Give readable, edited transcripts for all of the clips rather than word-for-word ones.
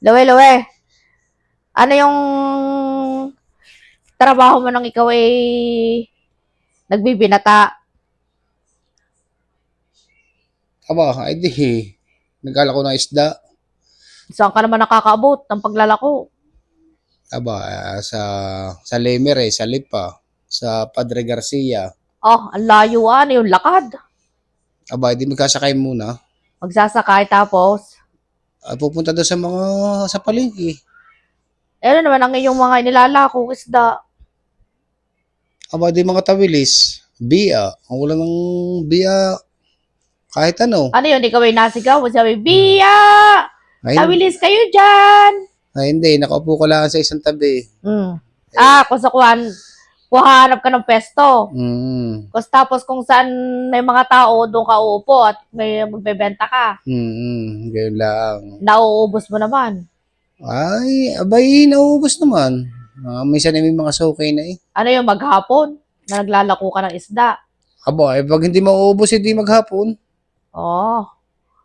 Lowe, ano yung trabaho mo nang ikaw ay nagbibinata? Aba, ay di, nag-alak ko ng isda. Saan ka naman nakakaabot ng paglalako? Aba, sa Lemer sa Lipa, sa Padre Garcia. Oh, ang layo yung lakad. Aba, di magkasakay muna. Magsasakay tapos, At pupunta doon sa palengke. ano naman ang iyong mga inilalako isda? Aba, di mga tawilis. Bia. Ang ulan ng bia, kahit ano. Ano yun, ikaw ay nasigaw? Sabi, Biya! Ay, Tawilis kayo dyan! hindi, nakaupo ko lang sa isang tabi. Mm. Kung sa kuhanap ka ng pesto. Tapos kung saan may mga tao, doon ka uupo at may magbebenta ka. Ganyan lang. Nauubos mo naman. Ay, abay, nauubos naman. Minsan ay may mga sukay na eh. Ano yung maghapon na naglalako ka ng isda? Aba, pag hindi mauubos, hindi maghapon. Oh.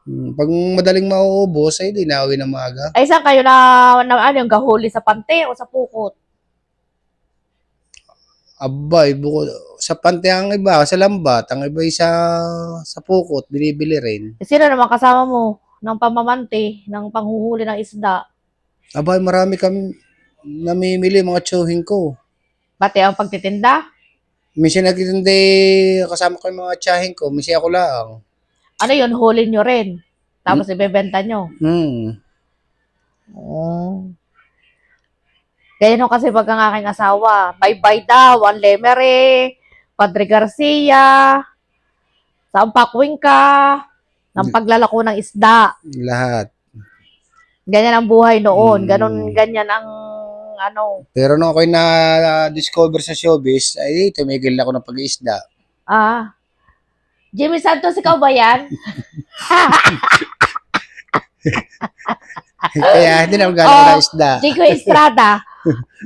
Pag madaling mauubos, ay di nauwi ng maaga. Ay, saan kayo ano yung gahuli sa pante o sa pukot? Abay, sa pante ang iba, sa lambat, ang iba ay sa pukot, binibili rin. Sino naman kasama mo ng pamamante, ng panghuhuli ng isda? Abay, marami kami namimili, mga tsuhin ko. Pati ang pagtitinda? Minsan nagtitindi, kasama ko yung mga tsahin ko, minsan ako lang. Ano yun, huli nyo rin. Tapos ibebenta nyo. Oh. Ganyan kasi pag ang aking asawa, bye-bye daw, ang Lemere, Padre Garcia, saan pakwing ka, ng paglalako ng isda. Lahat. Ganyan ang buhay noon. Ganyan ang ano. Pero nung ako'y na-discover sa showbiz, ay tumigil ako ng pag-iisda. Jimmy Santos, ikaw ba yan? Kaya hindi na magagawa ng isda. Jingo Estrada.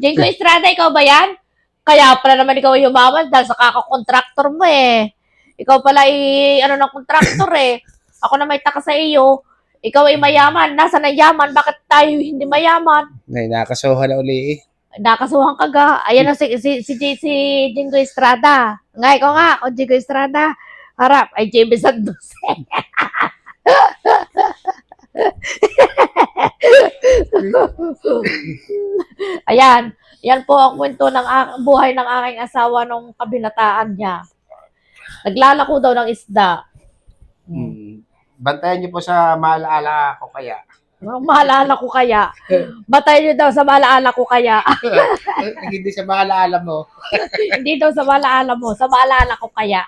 Jingo Estrada, ikaw ba yan? Kaya pala naman ikaw yumaman dahil sa kaka-contractor mo eh. Ikaw pala ng contractor eh. Ako na may taka sa iyo. Ikaw ay mayaman. Nasaan ang yaman? Bakit tayo hindi mayaman? Ay, nakasuhan na uli eh. Nakasuhan ka ga. Ayan ang si Jingo Estrada. Nga, ikaw nga. O Jingo Estrada. Harap. Ay, Jimmy Santos. Ayan. Yan po ang kwento ng buhay ng aking asawa nung kabinataan niya. Naglalako daw ng isda. Bantayan niyo po sa maalaala ko kaya. Maalala ko kaya. Batayin niyo daw sa maalala ko kaya. Hindi sa maalaala mo. Hindi daw sa maalala mo. Sa maalala ko kaya.